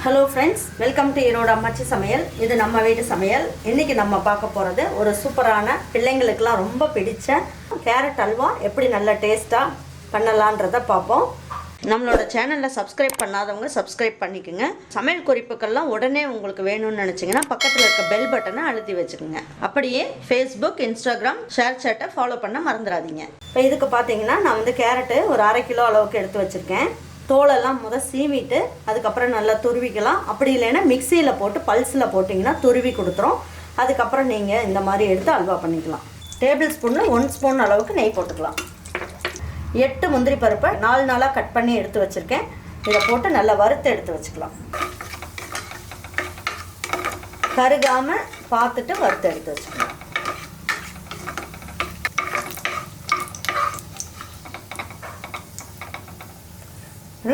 Hello friends, welcome to Erode அம்மாச்சி சமையல். இது நம்ம வீட்டு சமையல். இன்னைக்கு நம்ம பார்க்க போறது ஒரு சூப்பரான பிள்ளைங்களுக்குலாம் ரொம்ப பிடிச்ச கேரட் அல்வா எப்படி நல்ல டேஸ்டா பண்ணலாம்ன்றத பாப்போம். நம்மளோட சேனல்ல சப்ஸ்கிரைப் பண்ணாதவங்க சப்ஸ்கிரைப் பண்ணிக்கங்க. சமையல் குறிப்புகள்லாம் உடனே உங்களுக்கு வேணும்னு நினைச்சீங்கன்னா பக்கத்துல இருக்க பெல் பட்டனை அழுத்தி வச்சுக்கோங்க. அப்படியே Facebook, Instagram, ஷேர் சாட்டை ஃபாலோ பண்ண மறந்துடாதீங்க. இப்போ இதுக்கு பாத்தீங்கன்னா நான் வந்து கேரட் ஒரு 1/2 கிலோ அளவுக்கு எடுத்து வச்சிருக்கேன். தோலெல்லாம் முத சீவிட்டு அதுக்கப்புறம் நல்லா துருவிக்கலாம். அப்படி இல்லைன்னா மிக்சியில் போட்டு பல்ஸில் போட்டிங்கன்னா துருவி கொடுத்துரும். அதுக்கப்புறம் நீங்கள் இந்த மாதிரி எடுத்து அல்வா பண்ணிக்கலாம். டேபிள் ஸ்பூனில் 1 ஸ்பூன் அளவுக்கு நெய் போட்டுக்கலாம். 8 முந்திரி பருப்பை 4 நாளாக கட் பண்ணி எடுத்து வச்சுருக்கேன். இதை போட்டு நல்லா வறுத்து எடுத்து வச்சுக்கலாம். கருகாமல் பார்த்துட்டு வறுத்து எடுத்து வச்சுக்கலாம்.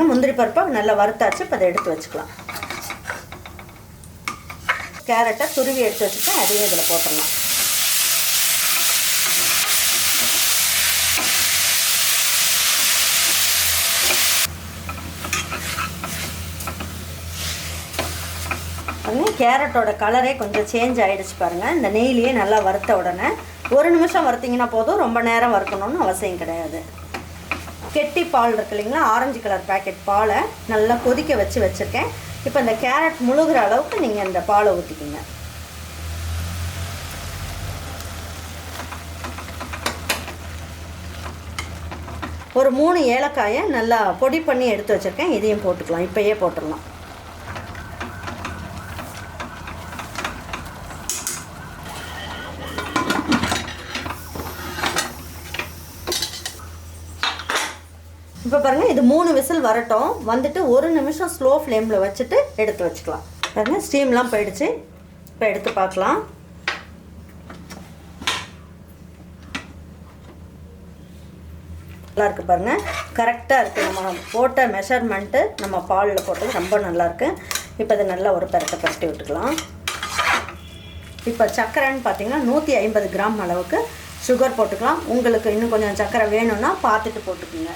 முந்திரி பருப்பை நல்லா வறுத்தாச்சு. இப்போ அதை எடுத்து வச்சுக்கலாம். கேரட்டை துருவி எடுத்து வச்சுட்டு அதையும் இதில் போட்டுடலாம். கேரட்டோட கலரே கொஞ்சம் சேஞ்ச் ஆகிடுச்சு பாருங்கள். இந்த நெய்லேயே நல்லா வறுத்த உடனே 1 நிமிஷம் வறுத்திங்கன்னா போதும், ரொம்ப நேரம் வறுக்கணும்னு அவசியம் கிடையாது. கெட்டி பால் இருக்கு இல்லைங்களா, ஆரஞ்சு கலர் பேக்கெட் பாலை நல்லா கொதிக்க வச்சுருக்கேன். இப்போ இந்த கேரட் முழுகிற அளவுக்கு நீங்கள் இந்த பாலை ஊற்றிக்கிங்க. ஒரு 3 ஏலக்காயை நல்லா பொடி பண்ணி எடுத்து வச்சுருக்கேன். இதையும் போட்டுக்கலாம். இப்போயே போட்டுடலாம். இப்போ பாருங்கள், இது 3 விசில் வரட்டும். வந்துட்டு 1 நிமிஷம் ஸ்லோ ஃப்ளேமில் வச்சுட்டு எடுத்து வச்சுக்கலாம். பாருங்கள், ஸ்டீம்லாம் போயிடுச்சு. இப்போ எடுத்து பார்க்கலாம். நல்லா இருக்குது பாருங்கள், கரெக்டாக இருக்குது. நம்ம போட்ட மெஷர்மெண்ட்டு நம்ம பாலில் போட்டது ரொம்ப நல்லாயிருக்கு. இப்போ இதை நல்லா ஒரு பரட்டி விட்டுக்கலாம். இப்போ சர்க்கரைன்னு பார்த்தீங்கன்னா 150 கிராம் அளவுக்கு சுகர் போட்டுக்கலாம். உங்களுக்கு இன்னும் கொஞ்சம் சர்க்கரை வேணும்னா பார்த்துட்டு போட்டுக்குங்க.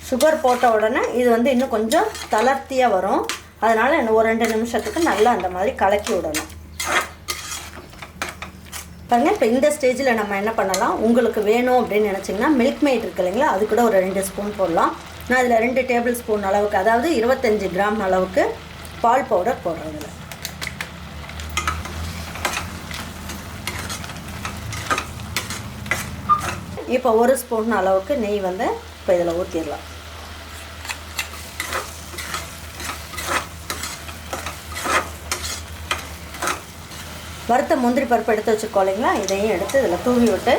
சுகர் போட்ட உடனே இது வந்து இன்னும் கொஞ்சம் தளர்த்தியாக வரும். அதனால் இன்னும் ஒரு 2 நிமிஷத்துக்கு நல்லா அந்த மாதிரி கலக்கி விடணும். பாருங்கள், இப்போ இந்த ஸ்டேஜில் நம்ம என்ன பண்ணலாம், உங்களுக்கு வேணும் அப்படின்னு நினச்சிங்கன்னா மில்க் மேட் இருக்கு இல்லைங்களா, அது கூட ஒரு 2 ஸ்பூன் போடலாம். நான் இதில் 2 டேபிள் ஸ்பூன் அளவுக்கு, அதாவது 25 கிராம் அளவுக்கு பால் பவுடர் போடுறதில்ல. இப்போ 1 ஸ்பூன் அளவுக்கு நெய் வந்து இப்போ இதில் ஊற்றிடலாம். வறுத்த முந்திரி பருப்பு எடுத்து வச்சுருக்கோம் இல்லைங்களா, இதையும் எடுத்து இதில் தூவி விட்டு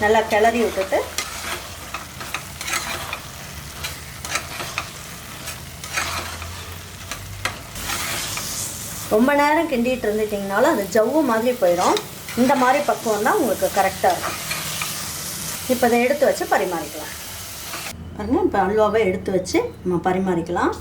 நல்லா கிளறி விட்டுட்டு ரொம்ப நேரம் கிண்டிகிட்டு இருந்துட்டிங்கனாலும் அது ஜவ்வு மாதிரி போயிடும். இந்த மாதிரி பக்குவம் தான் உங்களுக்கு கரெக்டாக இருக்கும். இப்போ இதை எடுத்து வச்சு பரிமாறிக்கலாம். பாருங்கள், இப்போ அல்வாவை எடுத்து வச்சு நம்ம பரிமாறிக்கலாம்.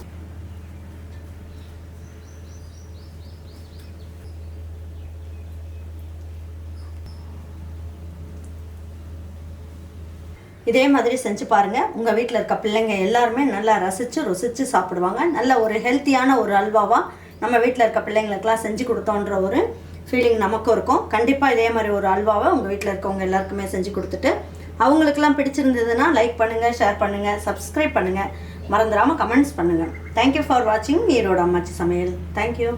இதே மாதிரி செஞ்சு பாருங்கள். உங்கள் வீட்டில் இருக்க பிள்ளைங்க எல்லாருமே நல்லா ருசித்து சாப்பிடுவாங்க. நல்ல ஒரு ஹெல்த்தியான ஒரு அல்வாவாக நம்ம வீட்டில் இருக்க பிள்ளைங்களுக்கெல்லாம் செஞ்சு கொடுத்தோன்ற ஒரு ஃபீலிங் நமக்கும் இருக்கும். கண்டிப்பாக இதே மாதிரி ஒரு அல்வாவை உங்கள் வீட்டில் இருக்கவங்க எல்லாருக்குமே செஞ்சு கொடுத்துட்டு அவங்களுக்கெல்லாம் பிடிச்சிருந்ததுன்னா லைக் பண்ணுங்கள், ஷேர் பண்ணுங்கள், சப்ஸ்கிரைப் பண்ணுங்கள், மறந்துடாமல் கமெண்ட்ஸ் பண்ணுங்கள். தேங்க்யூ ஃபார் வாட்சிங் ஈரோடு அம்மாச்சி சமையல். தேங்க்யூ.